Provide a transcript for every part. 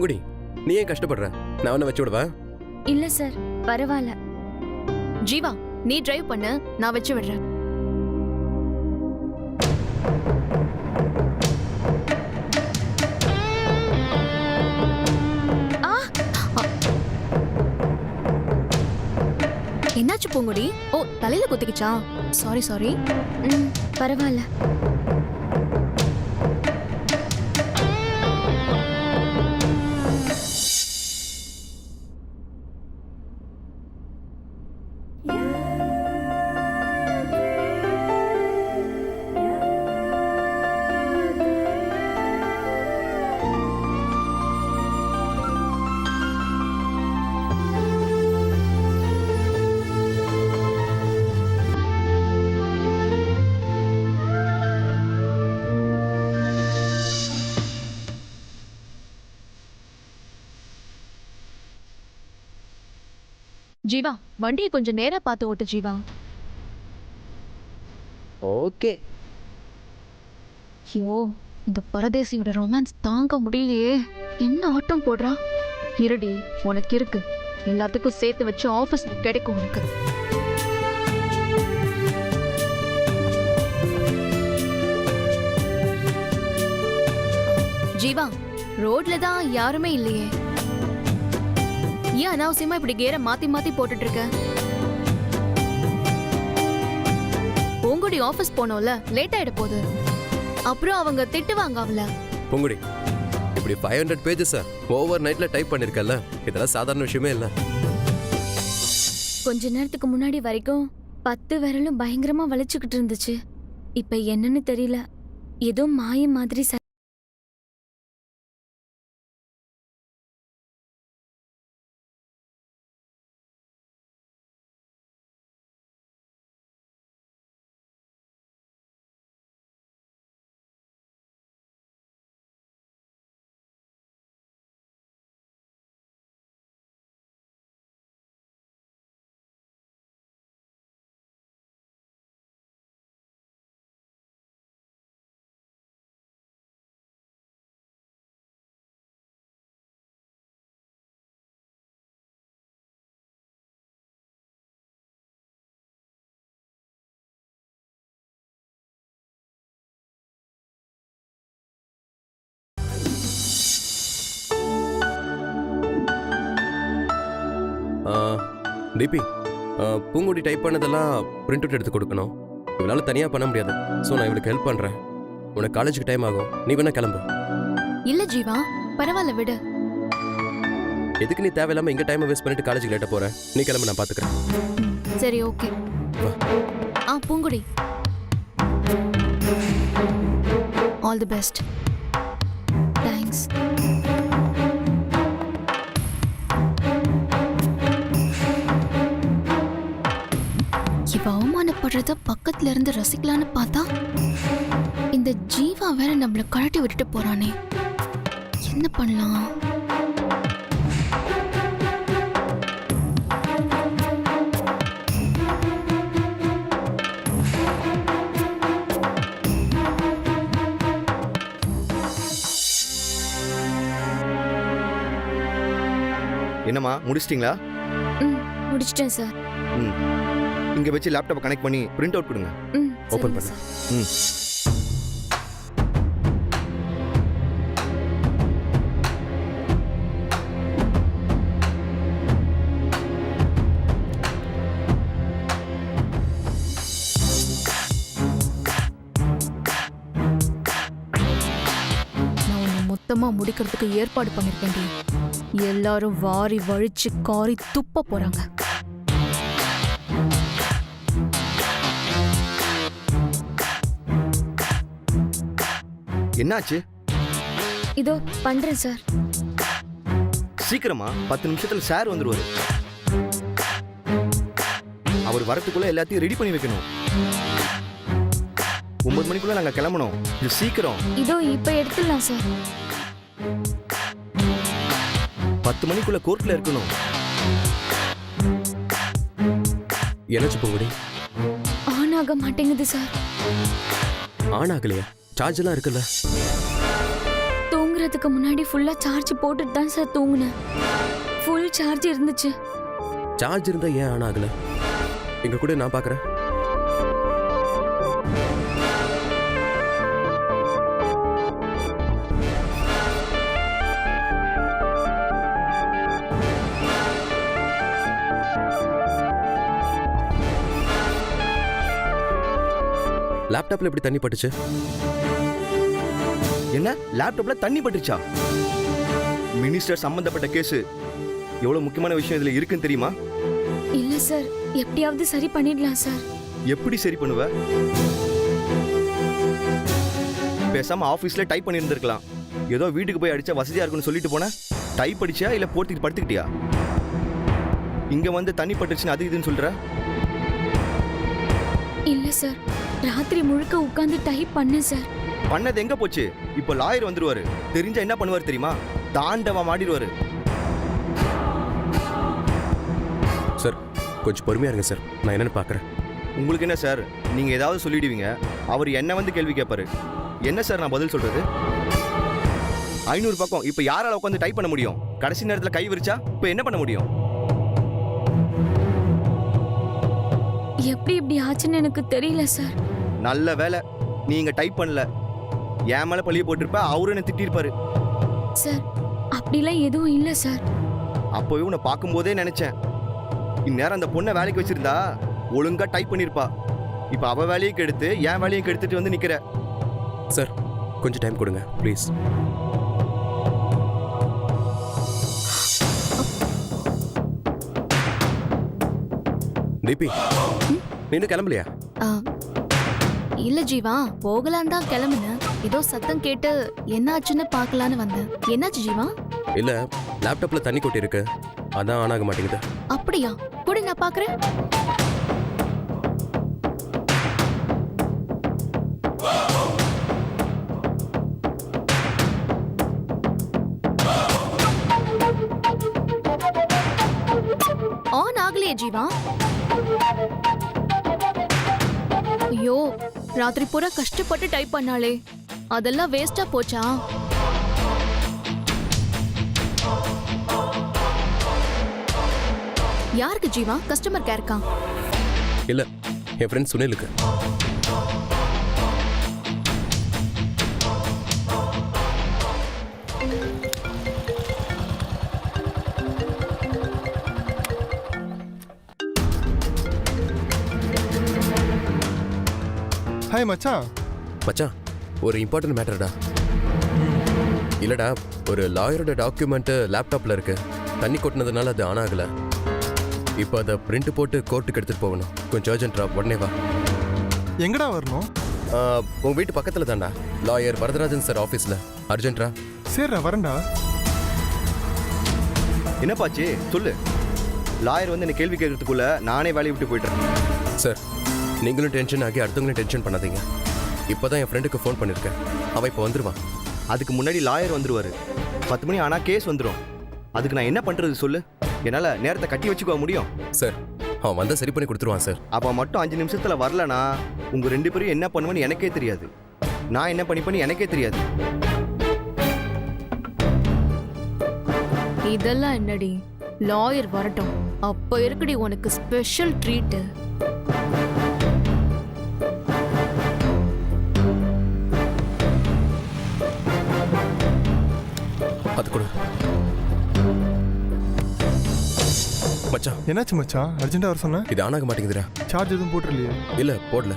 பூங்குடி, நீ ஏன் கஷ்டப்படுற? நான் உன்னை வச்சு விடுவா? இல்ல சார், பரவாயில்ல. ஜீவா, நீ டிரைவ் பண்ணு, நான் வச்சு விடுறேன். என்னாச்சு பூங்குடி? ஓ, தலையில குத்திக்கிச்சா? Sorry sorry. பரவாயில்ல. ஜீவா, வண்டியை கொஞ்சம் நேரா பார்த்து ஓட்டு ஜீவா. ஓகே. ஐயோ, இந்த பரதேசியோட ரொமான்ஸ் தாங்க முடியலையே. என்ன ஆட்டம் போடுறா. இருடி, உனக்கு இருக்கு. எல்லாத்துக்கும் சேர்த்து வச்சு ஆபீஸ் கிடைக்கும் உனக்கு. ஜீவா, ரோட்ல தான் யாருமே இல்லையே. ஏன் அனாவசியமா இப்படி கேர மாத்தி மாத்தி போட்டுட்டு இருக்க? பூங்குடி ஆபீஸ் போனோம்ல, லேட் ஆயிட போகுது. அப்புறம் அவங்க திட்டுவாங்க அவள. பூங்குடி, இப்படி 500 பேஜஸ் ஓவர் நைட்ல டைப் பண்ணிருக்கல, இதெல்லாம் சாதாரண விஷயமே இல்ல. கொஞ்ச நேரத்துக்கு முன்னாடி வரைக்கும் 10 விரலும் பயங்கரமா வலிச்சுக்கிட்டு இருந்துச்சு. இப்ப என்னன்னு தெரியல, ஏதோ மாயம் மாதிரி. டிபி, பூங்குடி டைப் பண்ணதெல்லாம் பிரிண்ட் அவுட் எடுத்து கொடுக்கணும். இவளால தனியா பண்ண முடியாது. ஸோ நான் இவளுக்கு ஹெல்ப் பண்றேன். உனக்கு காலேஜுக்கு டைம் ஆகும், நீ வேணா கிளம்பு. இல்ல ஜீவா, பரவாயில்ல விடு. எதுக்கு நீ தேவையில்லாம இங்க டைம் வேஸ்ட் பண்ணிட்டு காலேஜுக்கு லேட்டா போற? நீ கிளம்பு, நான் பாத்துக்கிறேன். சரி, okay. Poongudi, all the best. Thanks. இவ அவமானப்படுறத பக்கத்துல இருந்து ரசிக்கலான்னு பார்த்தா, இந்த ஜீவா வேற நம்மள கழட்டி விட்டுட்டு போறானே. என்ன பண்ணலாம்? என்னம்மா, முடிச்சிட்டீங்களா? முடிச்சிட்டேன் சார். இங்க வச்சு லேப்டாப்பை கனெக்ட் பண்ணி பிரிண்ட் அவுட் கொடுங்க. ஓபன் பண்ணு. நான் உன்னை மொத்தமா முடிக்கிறதுக்கு ஏற்பாடு பண்ணிருக்கேன். எல்லாரும் வாரி வழிச்சு காரி துப்ப போறாங்க. என்னாச்சு? இதோ பண்றேன் சார். சீக்கிரமா, 10 நிமிஷத்துல சார் வந்துருவாரு. அவர் வரத்துக்குள்ள எல்லாத்தையும் ரெடி பண்ணி வைக்கணும். 9 மணிக்குள்ள நாங்க கிளம்பணும். இது சீக்கிரம். இதோ இப்ப எடுத்துடலாம் சார். 10 மணிக்குள்ள கோர்ட்ல இருக்கணும். என்னாச்சு பூங்குடி? ஆன் ஆக மாட்டேங்குது சார். ஆன் ஆகலையா? சார்ஜ் எல்லாம் இருக்குல்ல? தூங்குறதுக்கு முன்னாடி ஃபுல்லா சார்ஜ் போட்டுட்டு தான் சார் தூங்குனேன். ஃபுல் சார்ஜ் இருந்துச்சு. சார்ஜ் இருந்தா ஏன் ஆன் ஆகல? எங்க கூட நான் பார்க்கறேன். லேப்டாப்ல எப்படி தண்ணி பட்டுச்சு? என்ன லேப்டாப்ல தண்ணி பட்டுச்சா? மினிஸ்டர் சம்பந்தப்பட்ட கேஸ் எவ்வளவு முக்கியமான விஷயம் இதுல இருக்குன்னு தெரியுமா? இல்ல சார், எப்படியாவது சரி பண்ணிடலாம் சார். எப்படி சரி பண்ணுவ? பேசாம ஆபீஸ்ல டைப் பண்ணி இருந்திருக்கலாம். ஏதோ வீட்டுக்கு போய் அடிச்சா வசதியா இருக்குன்னு சொல்லிட்டு போன. டைப் அடிச்சியா இல்ல போட்டு படுத்துக்கிட்டியா? இங்க வந்து தண்ணி பட்டுச்சுன்னு அது இதுன்னு சொல்ற? இல்ல சார், ராத்திரி முழுக்க உட்கார்ந்து டைப் பண்ணேன் சார். பண்ணது எங்க போச்சு? இப்போ லாயர் வந்துருவாரு. தெரிஞ்சா என்ன பண்ணுவாரு தெரியுமா? தாண்டவா மாடிடுவாரு. சார் கொஞ்சம் பொறுமையா இருங்க சார், நான் என்னன்னு பார்க்கறேன். உங்களுக்கு என்ன சார், நீங்க ஏதாவது சொல்லிடுவீங்க, அவர் என்ன வந்து கேள்வி கேட்பாரு. என்ன சார் நான் பதில் சொல்றது? 500 பக்கம் இப்போ யாரால உட்காந்து டைப் பண்ண முடியும்? கடைசி நேரத்தில் கை விரிச்சா இப்போ என்ன பண்ண முடியும்? எப்படி இப்படி ஆச்சுன்னு எனக்கு தெரியல சார். நல்ல வேலை நீங்க டைப் பண்ணல. என் மேல பழிய போட்டிருப்ப, அவரு என்ன திட்டிருப்பாரு. சார் அப்படிலாம் எதுவும் இல்ல சார். அப்போவே உன்னை பார்க்கும்போதே நினைச்சேன், இந்நேரம் அந்த பொண்ணை வேலைக்கு வச்சிருந்தா ஒழுங்கா டைப் பண்ணிருப்பா. இப்ப அவ வேலையை கெடுத்து என் வேலையை கெடுத்துட்டு வந்து நிக்கிற. சார் கொஞ்சம் டைம் கொடுங்க ப்ளீஸ். தீபி, நீ இன்னும் கிளம்பலையா? ஆ, இல்ல ஜீவா, போகலான் தான் கிளம்புனேன். ஏதோ சத்தம் கேட்டு என்ன ஆச்சுன்னு பார்க்கலான்னு வந்தேன். என்னாச்சு ஜீவா? இல்ல, லேப்டாப்ல தண்ணி கொட்டி இருக்கு, அதான் ஆன் ஆக மாட்டேங்குது. அப்படியா? கூட நான் பார்க்கறேன். ஆன் ஆகலையே ஜீவா. ஐயோ, ராத்திரி பூரா கஷ்டப்பட்டு டைப் பண்ணாளே, அதெல்லாம் வேஸ்டா போச்சா? யாருக்கு ஜீவா? கஸ்டமர் கேருக்கா? இல்ல, என் ஃப்ரெண்ட் சுனிலுக்கு. ஹாய் மச்சான். மச்சான், ஒரு இம்பார்ட்டன்ட் மேட்டர்டா. இல்லடா, ஒரு லாயரோட டாக்குமெண்ட் லேப்டாப்ல இருக்கு. தண்ணி கொட்டினதுனால அது ஆன் ஆகல. இப்போ அதை பிரிண்ட் போட்டு கோர்ட்டுக்கு எடுத்துட்டு போகணும். கொஞ்சம் அர்ஜென்ட்ரா, உடனே வா. எங்கடா வரணும்? உங்க வீட்டு பக்கத்துல தான்டா, லாயர் வரதராஜன் சார் ஆஃபீஸ்ல. அர்ஜென்ட்ரா. சரிடா, வரேன்டா. என்னப்பாச்சு சொல்லு. லாயர் வந்து என்ன கேள்வி கேட்கறதுக்குள்ள நானே வேலையை விட்டு போயிட்டேன். சார், நீங்களும் டென்ஷன் ஆகி அடுத்தவங்களும் டென்ஷன் பண்ணாதீங்க. இப்போதான் என் ஃப்ரெண்டுக்கு ஃபோன் பண்ணியிருக்கேன், அவன் இப்போ வந்துருவான். அதுக்கு முன்னாடி லாயர் வந்துருவாரு. 10 மணி ஆனா கேஸ் வந்துடும். அதுக்கு நான் என்ன பண்றது சொல்லு? என்னால நேரத்தை கட்டி வச்சுக்க முடியும்? சார், அவன் வந்தால் சரி பண்ணி கொடுத்துருவான் சார். அவன் மட்டும் 5 நிமிஷத்துல வரலனா உங்க 2 பேரும் என்ன பண்ணுவேன்னு எனக்கே தெரியாது. நான் என்ன பண்ணி எனக்கே தெரியாது. இதெல்லாம் என்னடி? லாயர் வரட்டும், அப்ப இருக்குடி உனக்கு ஸ்பெஷல் ட்ரீட். அது கொடு மச்சான். என்னாச்சு மச்சான்? அர்ஜென்ட்டா வர சொன்னேன். இது ஆன் ஆக மாட்டேங்குதுடா. சார்ஜ் எதுவும் போட்டுருலையே? இல்ல, போடல.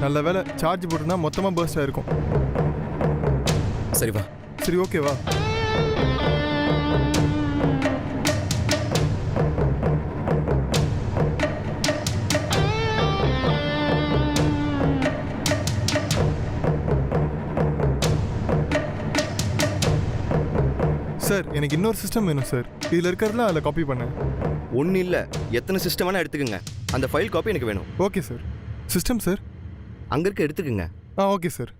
நல்ல வேலை, சார்ஜ் போட்டுனா மொத்தமா பர்ஸ்ட் ஆயிருக்கும். சரி வா. சரி, ஓகேவா? சார், எனக்கு இன்னொரு சிஸ்டம் வேணும் சார். இதில் இருக்கிறதுலாம் அதில் காப்பி பண்ணேன். ஒன்றும் இல்லை, எத்தனை சிஸ்டம் வேணா எடுத்துக்கோங்க. அந்த ஃபைல் காப்பி எனக்கு வேணும். Okay sir. System sir? அங்கே இருக்க எடுத்துக்கோங்க. Okay sir.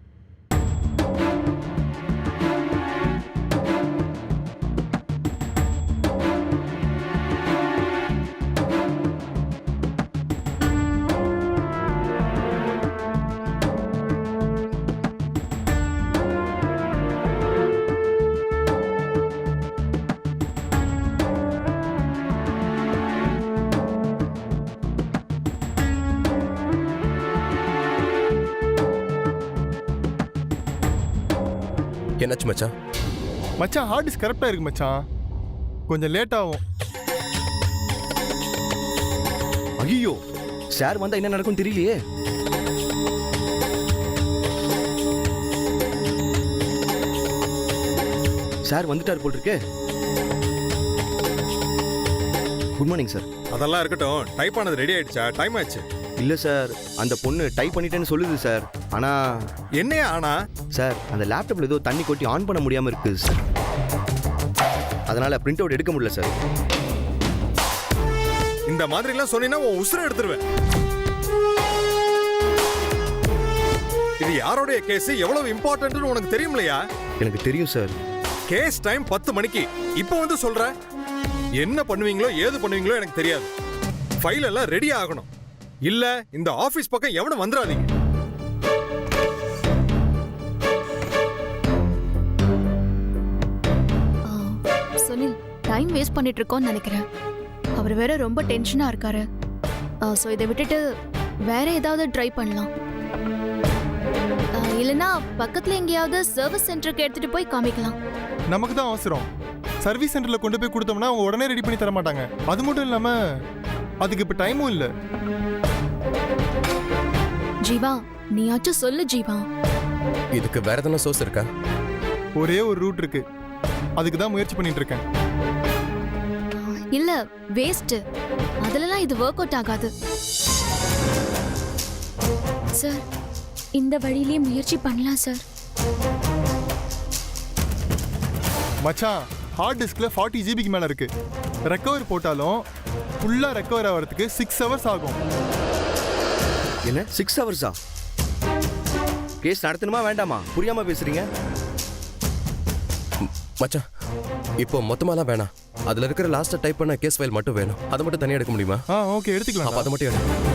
என்னாச்சு மச்சான்? மச்சான் ஹார்ட் டிஸ்க் கரெக்டாக இருக்கு மச்சான், கொஞ்சம் லேட் ஆகும். ஐயோ சார் வந்தா என்ன நடக்கும் தெரியலையே. சார் வந்துட்டார் போல் இருக்கே. Good morning sir. அதெல்லாம் இருக்கட்டும், டைப் ஆனது ரெடி ஆயிடுச்சா? டைம் ஆச்சு. இல்லை சார், அந்த பொண்ணு டைப் பண்ணிட்டேன்னு சொல்லுது சார். ஆனால் என்னையா ஆனா? சார் அந்த லேப்டாப்பில் ஏதோ தண்ணி கொட்டி ஆன் பண்ண முடியாமல் இருக்குது சார். அதனால் பிரிண்ட் அவுட் எடுக்க முடியல சார். இந்த மாதிரிலாம் சொன்னீங்கன்னா உன் உசுரை எடுத்துருவேன். இது யாரோடைய கேஸ், எவ்வளவு இம்பார்ட்டன்ட்னு உனக்கு தெரியும்லையா? எனக்கு தெரியும் சார். கேஸ் டைம் 10 மணிக்கு. இப்போ வந்து சொல்ற என்ன பண்ணுவீங்களோ ஏது பண்ணுவீங்களோ எனக்கு தெரியாது. ஃபைல் எல்லாம் ரெடி ஆகணும். இல்ல இந்த ஆபீஸ் பக்கம் எவனும் வந்துடாதீங்க. சுனில், டைம் வேஸ்ட் பண்ணிட்டு இருக்கோம்னு நினைக்கிறேன். அவர் வேற ரொம்ப டென்ஷனா இருக்காரு. ஸோ இதை விட்டுட்டு வேற ஏதாவது ட்ரை பண்ணலாம். இல்லைன்னா பக்கத்துல எங்கேயாவது சர்வீஸ் சென்டருக்கு எடுத்துட்டு போய் காமிக்கலாம். நமக்கு தான் அவசரம். சர்வீஸ் சென்டரில் கொண்டு போய் கொடுத்தோம்னா அவங்க உடனே ரெடி பண்ணி தர மாட்டாங்க. அது மட்டும் இல்லாமல் அதுக்கு இப்போ டைமும் இல்லை. ஜீவா, நீயாச்சும் சொல்லு ஜீவா. இதுக்கு வேற எதனா சோர்ஸ் இருக்கா? ஒரே ஒரு ரூட் இருக்கு, அதுக்கு தான் முயற்சி பண்ணிட்டு இருக்கேன். இல்ல வேஸ்ட், அதுலலாம் இது ஒர்க் அவுட் ஆகாது. சார், இந்த வழியிலேயே முயற்சி பண்ணலாம் சார். மச்சான் ஹார்ட் டிஸ்கில் 40 ஜிபிக்கு மேலே இருக்கு. ரெக்கவர் போட்டாலும் ஃபுல்லாக ரெக்கவர் ஆகிறதுக்கு 6 ஹவர்ஸ் ஆகும். என்ன 6 ஹவர்ஸா? கேஸ் நடத்தணுமா வேண்டாமா? புரியாம பேசுறீங்க. மச்சான் இப்போ மொத்தமாலாம் வேணாம். அதுல இருக்கிற லாஸ்டா டைப் பண்ண கேஸ் ஃபைல் மட்டும் வேணும். அதை மட்டும் தனியா எடுக்க முடியுமா? ஓகே, எடுத்துக்கலாம். அப்ப அதை மட்டும் எடு.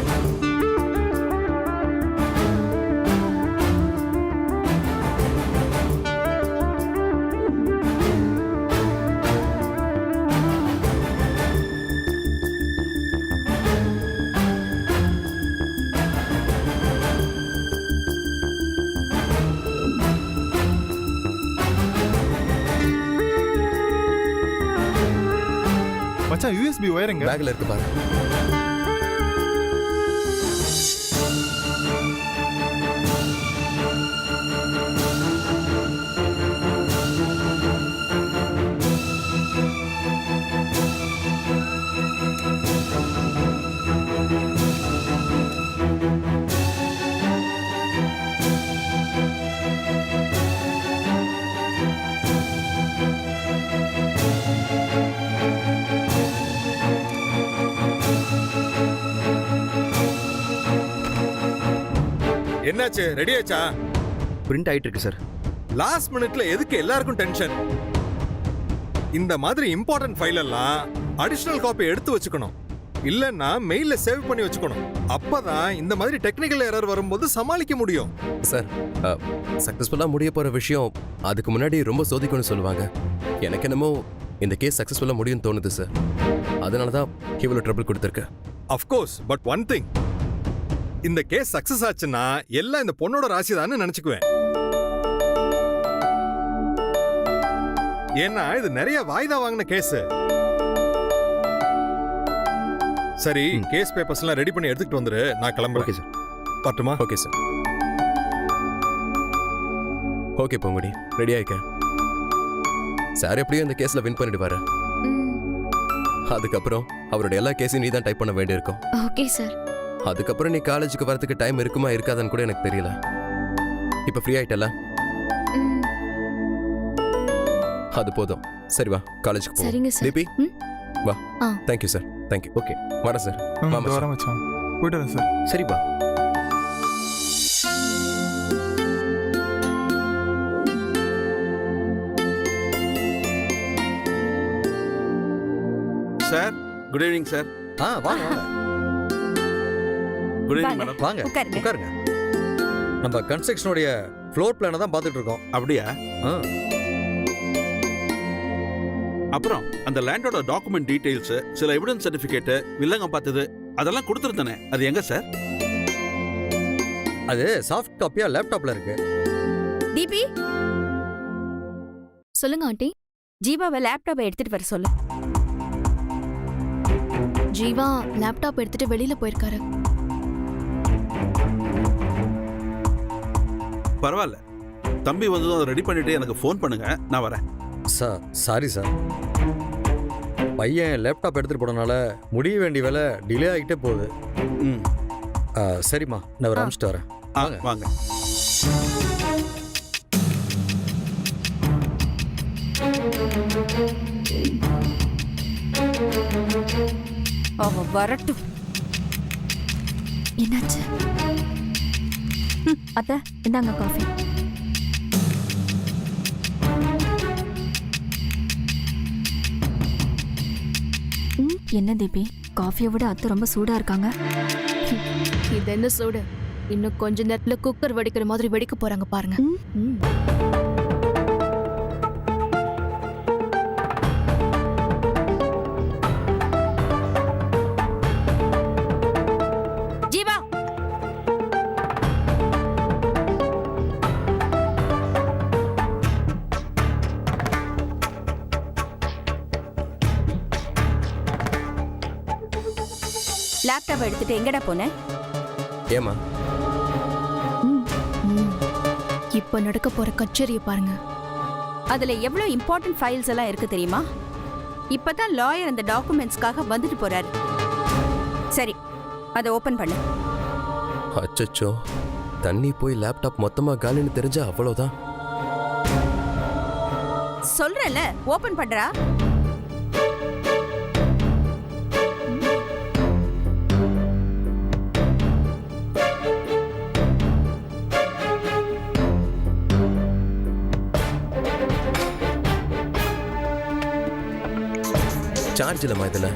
மச்சான் யூஎஸ்பி ஒயருங்க பேக்ல இருக்கு பாரு. என்னாச்சு? ரெடி ஆச்சா? பிரிண்ட் ஆயிட்டு இருக்கு சார். லாஸ்ட் மினிட்ல எதுக்கு எல்லாருக்கும் டென்ஷன்? இந்த மாதிரி இம்பார்ட்டன்ட் ஃபைல் எல்லாம் அடிஷனல் காப்பி எடுத்து வச்சுக்கணும். இல்லன்னா மெயில்ல சேவ் பண்ணி வச்சுக்கணும். அப்பதான் இந்த மாதிரி டெக்னிக்கல் எரர் வரும்போது சமாளிக்க முடியும். சார், சக்சஸ்ஃபுல்லா முடிய போற விஷயம் அதுக்கு முன்னாடி ரொம்ப சோதிக்கணும்னு சொல்லுவாங்க. எனக்கு என்னமோ இந்த கேஸ் சக்சஸ்ஃபுல்லா முடியும்னு தோணுது சார். அதனால தான் இவ்வளவு ட்ரபிள் கொடுத்துருக்கு. Of course, but one thing, இந்த கேஸ் சக்சஸ் ஆச்சுன்னா எல்லாம் இந்த பொண்ணோட ராசிதான்னு நினைச்சுக்குவேன். ஏன்னா இது நிறைய வாய்தா வாங்கின கேஸ். சரி, கேஸ் பேப்பர்ஸ் எல்லாம் ரெடி பண்ணி எடுத்துட்டு வந்துரு. நான் கிளம்புறேன். Okay sir. பட்டுமா? Okay sir. ஓகே பொங்குடி, ரெடி ஆயிக்க. சார் எப்படியும் இந்த கேஸ்ல வின் பண்ணிடுவாரு. அதுக்கப்புறம் அவரோட எல்லா கேஸையும் நீ தான் டைப் பண்ண வேண்டியிருக்கும். Okay sir. அதுக்கப்புறம் நீ காலேஜுக்கு வரதுக்கு டைம் இருக்குமா இருக்காதான்னு கூட எனக்கு தெரியல. இப்ப ஃப்ரீ ஆயிட்டல, அது போதும். சரி வா, காலேஜுக்கு போ. சரிங்க சார். தீபி வா. Thank you sir. தேங்க்யூ. ஓகே வரேன் சார். வாமா சார். வரேன் மச்சான், போயிட்டு வரேன் சார். சரிப்பா. Sir, good evening sir. வாங்க. Good evening madam. வாங்க உட்காருங்க. நம்ம கன்ஸ்ட்ரக்ஷனுடைய ஃப்ளோர் பிளானை தான் பார்த்துட்டு இருக்கோம். அப்படியா? ஆ. அப்புறம் அந்த லேண்டோட டாக்குமெண்ட் டீடைல்ஸ், சில எவிடன்ஸ் சர்டிபிகேட், வில்லங்க பார்த்தது அதெல்லாம் கொடுத்துருந்தானே, அது எங்க சார்? அது சாஃப்ட் காப்பியா லேப்டாப்ல இருக்கு. டிபி சொல்லுங்க ஆண்டி. ஜீவாவை லேப்டாப்பை எடுத்துட்டு வர சொல்லு. ஜீவா லேப்டாப் எடுத்துட்டு வெளியில போயிருக்காரு. பரவாயில்ல, தம்பி வந்ததும் அதை ரெடி பண்ணிட்டு எனக்கு ஃபோன் பண்ணுங்க, நான் வரேன். சார் சாரி சார், பையன் லேப்டாப் எடுத்துகிட்டு போனனால முடிய வேண்டிய வேலை டிலே ஆகிட்டே போகுது. ம், சரிம்மா, நான் ஒரு அனுப்பிச்சிட்டு வரேன். வாங்க. அவ வரட்டும். என்னாச்சு? அத்தை, இந்தாங்க காஃபி. என்ன தீபி, காஃபியை விட அத்தை ரொம்ப சூடா இருக்காங்க. இது என்ன சூடு? இன்னும் கொஞ்ச நேரத்துல குக்கர் வெடிக்கிற மாதிரி வெடிக்க போறாங்க பாருங்க. ஜீவா, லேப்டாப் எடுத்துட்டு எங்கடா போன? ஏமா? இப்ப நடக்க போற கச்சேரியை பாருங்க. அதுல எவ்வளவு இம்பார்ட்டன்ட் ஃபைல்ஸ் எல்லாம் இருக்கு தெரியுமா? இப்பதான் லாயர் அந்த டாக்குமெண்ட்ஸ்க்காக வந்துட்டு போறாரு. சரி, அதை ஓபன் பண்ணு. அச்சச்சோ, தண்ணி போய் லேப்டாப் மொத்தமா காலின்னு தெரிஞ்சா அவ்வளவுதான். சொல்றல, ஓபன் பண்றா. சார்ஜ் இல்லம்மா இதுல.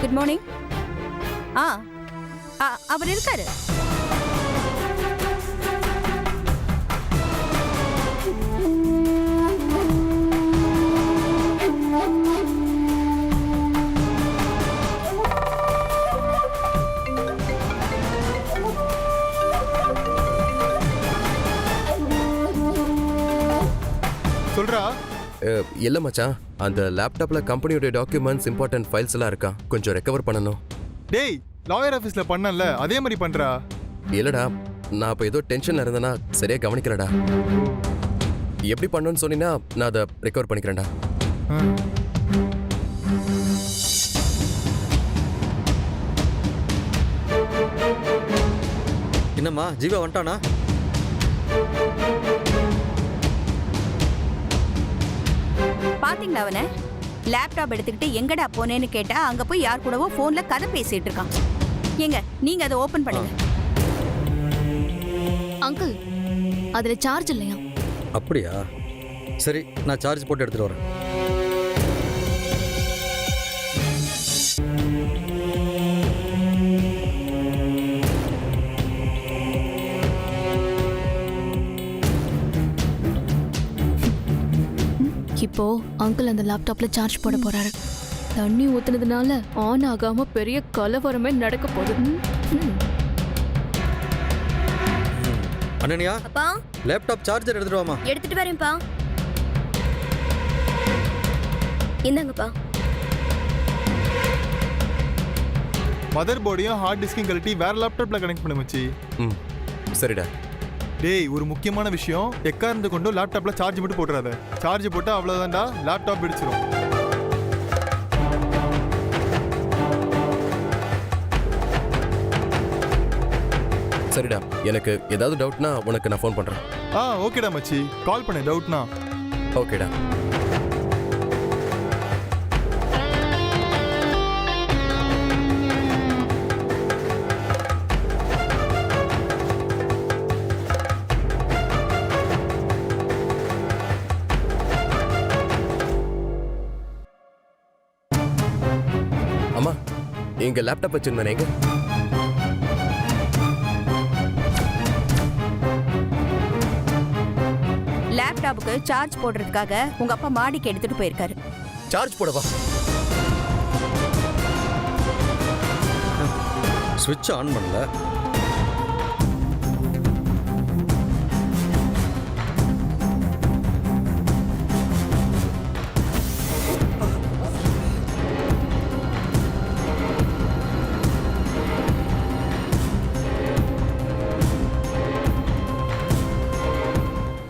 Good morning. அவர் இருக்காரு. சொல்றா. இல்ல மச்சான், அந்த லேப்டாப்ல கம்பெனியோட டாக்குமெண்ட்ஸ், இம்பார்ட்டன்ட் ஃபைல்ஸ் எல்லாம் இருக்கா, கொஞ்சம் ரெக்கவர் பண்ணணும். டேய், லாயர் ஆஃபீஸ்ல பண்ணல அதே மாதிரி பண்றா. இல்லடா, நான் இப்போ ஏதோ டென்ஷன்ல இருந்தேன்னா சரியா கவனிக்கலடா. எப்படி பண்ணணும்னு சொன்னீங்கன்னா நான் அதை ரெக்கவர் பண்ணிக்கிறேன்டா. என்னம்மா, ஜீவா வந்துட்டானா? பாத்தீங்களா அவனை? லேப்டாப் எடுத்துக்கிட்டு எங்கடா போனேன்னு கேட்டா அங்க போய் யார் கூடவோ போன்ல கதை பேசிட்டு இருக்கான். ஏங்க, நீங்க அதை ஓபன் பண்ணுங்க. அங்கிள், அதுல சார்ஜ் இல்லையா? அப்படியா? சரி, நான் சார்ஜ் போட்டு எடுத்துட்டு வரேன். இப்போ அங்கிள் அந்த லேப்டாப்ல சார்ஜ் போட போறாரு. தண்ணி ஊத்துனதுனால ஆன் ஆகாம பெரிய கலவரமே நடக்க போகுது. அண்ணனியா, அப்பா, லேப்டாப் சார்ஜர் எடுத்துட்டு வாமா. எடுத்துட்டு வரேன்ப்பா. இந்தாங்கப்பா. மதர் போர்டையும் ஹார்ட் டிஸ்கையும் கழட்டி வேற லேப்டாப்ல கனெக்ட் பண்ண மச்சி. ம், சரிடா. டேய், ஒரு முக்கியமான விஷயம், எக்காரணத்தை கொண்டு லேப்டாப்ல சார்ஜ் மட்டும் போட்டுறாத. சார்ஜ் போட்டா அவ்வளவுதான்டா, லேப்டாப் வெடிச்சிரும். சரிடா, எனக்கு ஏதாவது டவுட்னா உனக்கு நான் ஃபோன் பண்றேன். ஓகேடா மச்சி, கால் பண்ணு டவுட்னா. ஓகேடா. அம்மா, எங்க லேப்டாப் வச்சிருந்தேன் எங்க? லேப்டாப்புக்கு சார்ஜ் போடுறதுக்காக உங்க அப்பா மாடிக்கு எடுத்துட்டு போயிருக்காரு. சார்ஜ் போடவா? ஸ்விட்ச் ஆன் பண்ணல